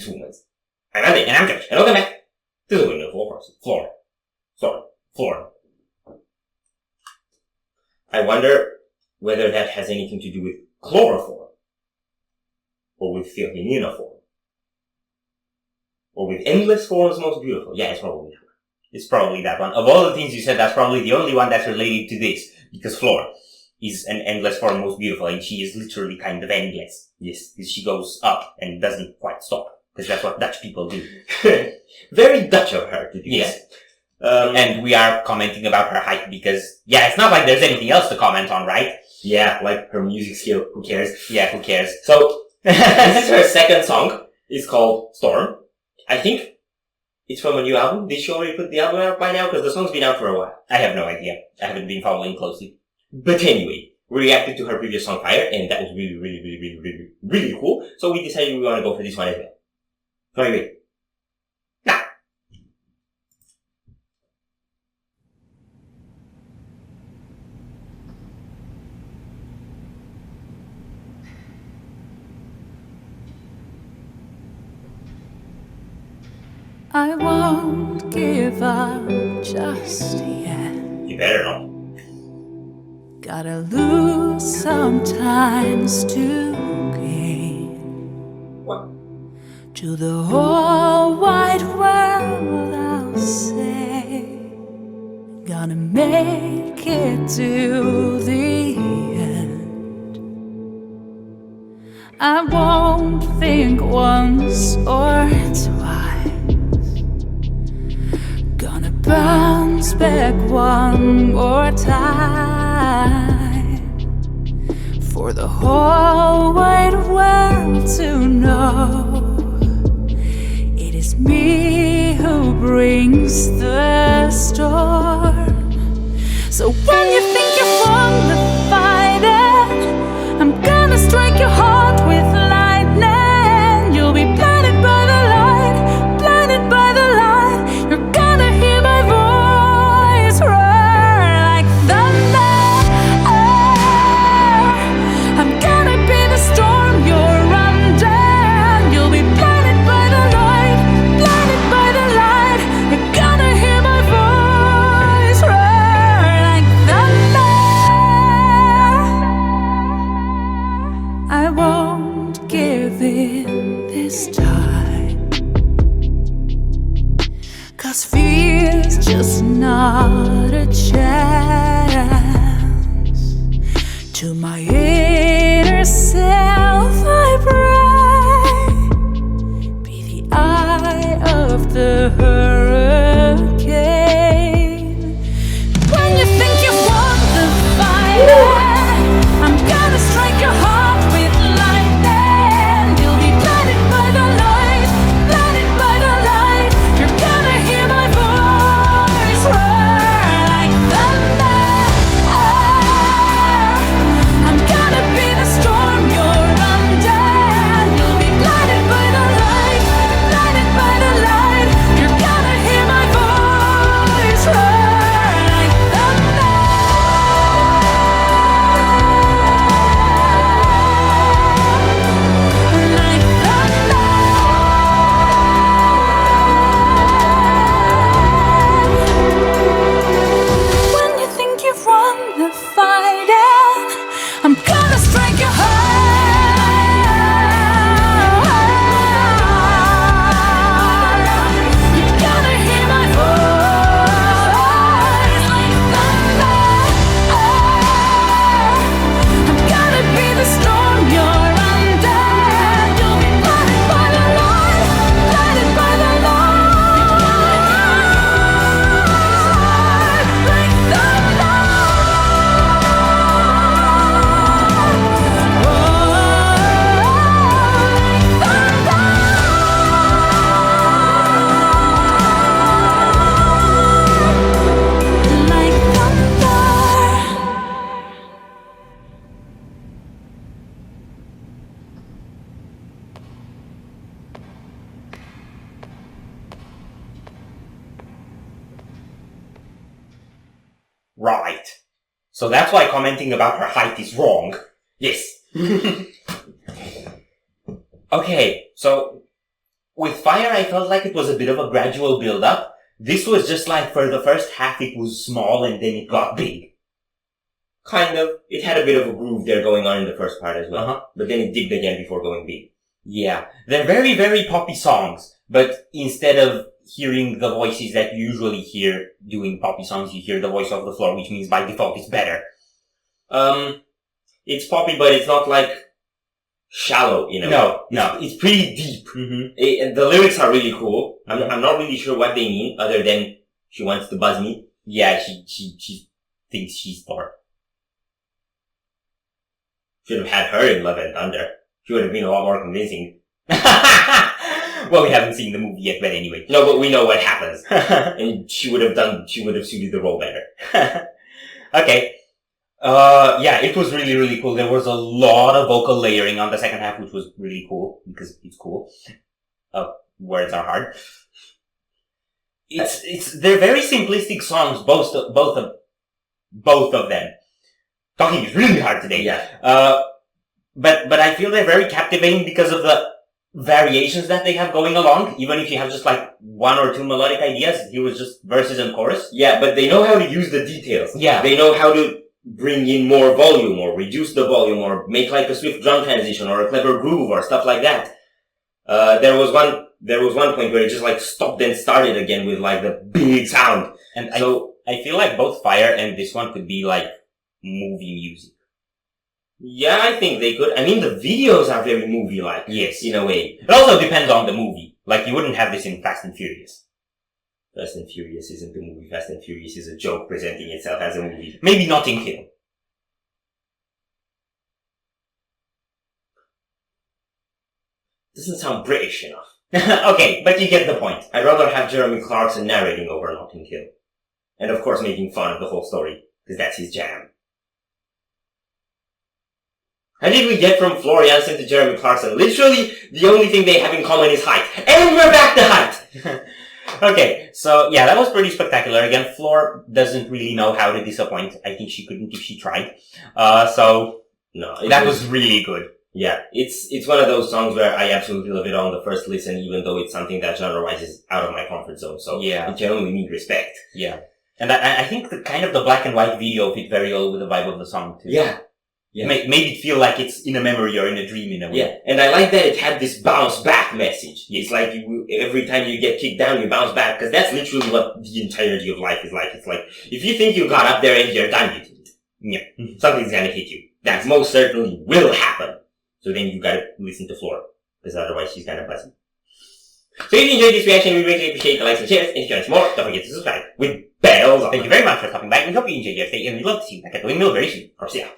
humans. I'm Andy, and I'm Josh, and welcome back to the Windmill floor. I wonder whether that has anything to do with chloroform, or with filhininoform, or with endless forms most beautiful. Yeah, it's probably that one. It's probably that one. Of all the things you said, that's probably the only one that's related to this, because Flora is an endless form most beautiful, and she is literally kind of endless. Yes, because she goes up and doesn't quite stop. Because that's what Dutch people do. Very Dutch of her to do this. And we are commenting about her height because, yeah, it's not like there's anything else to comment on, right? Yeah, like her music skill. Who cares? Yeah, who cares? So, this is her second song. It's called Storm. I think it's from a new album. Did she already put the album out by now? Because the song's been out for a while. I have no idea. I haven't been following closely. But anyway, we reacted to her previous song, Fire, and that was really cool. So we decided we want to go for this one as well. So anyway. Now. I won't give up just yet. You better not. Gotta lose sometimes to gain. What? To the whole wide world I'll say, gonna make it to the end. I won't think once or twice, gonna bounce back one more time, for the whole wide world to know it's me who brings the storm. So when you think you've won the fight, I'm gonna strike your heart with lightning. You'll be blinded by the light, blinded by the light. You're gonna hear my voice roar like thunder. I'm gonna be the storm you're under. You'll be blinded by the light, blinded by the light. You're gonna hear my voice roar like thunder. I won't give in this time, 'cause fear's just not a chance. To my inner self I pray, be the eye of the hurricane. When you think you've won the fight, I'm gonna strike your heart with lightning. You'll be blinded by the light, blinded by the light. You're gonna hear my voice roar like thunder. I'm gonna be the storm you're under. You'll be blinded by the light, blinded by the light. You're gonna hear my voice roar like thunder. Like thunder. When you think you've won the fight, I'm gonna strike your heart. You're gonna hear my voice like thunder. I'm gonna be the storm you're under. You'll be blinded by the light, blinded by the light, like thunder. Like thunder. Right. So that's why commenting about her height is wrong. Yes. Okay, so with Fire, I felt like it was a bit of a gradual build-up. This was just like, for the first half, it was small and then it got big. Kind of. It had a bit of a groove there going on in the first part as well. Uh-huh. But then it dipped again before going big. Yeah. They're very, very poppy songs, but instead of hearing the voices that you usually hear doing poppy songs, you hear the voice of the floor, which means by default it's better. It's poppy, but it's not like shallow, you know. No. It's pretty deep. Mm-hmm. And the lyrics are really cool. I'm not really sure what they mean, other than she wants to buzz me. Yeah, she thinks she's Thor. Should have had her in Love and Thunder. She would have been a lot more convincing. Well, we haven't seen the movie yet, but anyway. No, but we know what happens. And she would have suited the role better. Okay. Yeah, it was really, really cool. There was a lot of vocal layering on the second half, which was really cool, because it's cool. Words are hard. They're very simplistic songs, both of them. Talking is really hard today. Yeah. But I feel they're very captivating because of the variations that they have going along. Even if you have just like one or two melodic ideas, here was just verses and chorus. Yeah, but they know how to use the details. Yeah. They know how to bring in more volume or reduce the volume or make like a swift drum transition or a clever groove or stuff like that. There was one point where it just like stopped and started again with like the big sound. And so I feel like both Fire and this one could be like movie music. Yeah, I think they could. I mean, the videos are very movie-like. Yes. In a way. It also depends on the movie. Like, you wouldn't have this in Fast and Furious. Fast and Furious isn't a movie. Fast and Furious is a joke presenting itself as a movie. Maybe not in Kill. Doesn't sound British enough. Okay, but you get the point. I'd rather have Jeremy Clarkson narrating over Notting Hill. And of course making fun of the whole story, because that's his jam. How did we get from Floor Jansen to Jeremy Clarkson? Literally, the only thing they have in common is height. And we're back to height! Okay, so yeah, that was pretty spectacular. Again, Floor doesn't really know how to disappoint. I think she couldn't if she tried. So that was really good. Yeah, it's one of those songs where I absolutely love it on the first listen, even though it's something that genre-wise is out of my comfort zone. So yeah, it genuinely needs respect. Yeah. And I think the kind of the black and white video fit very well with the vibe of the song too. Yeah. Made it feel like it's in a memory or in a dream in a way. Yeah, and I like that it had this bounce back message. It's like every time you get kicked down, you bounce back, because that's literally what the entirety of life is like. It's like, if you think you got up there and you're done, you didn't. Yeah. Something's gonna hit you. That most certainly will happen. So then you gotta listen to Floor, because otherwise she's kind of buzzing. So if you enjoyed this reaction, we really appreciate the likes and shares, and if you want more, don't forget to subscribe with bells on. Thank you very much for stopping by. We hope you enjoyed your stay, and we'd love to see you back at the Windmill very soon. Of course, yeah.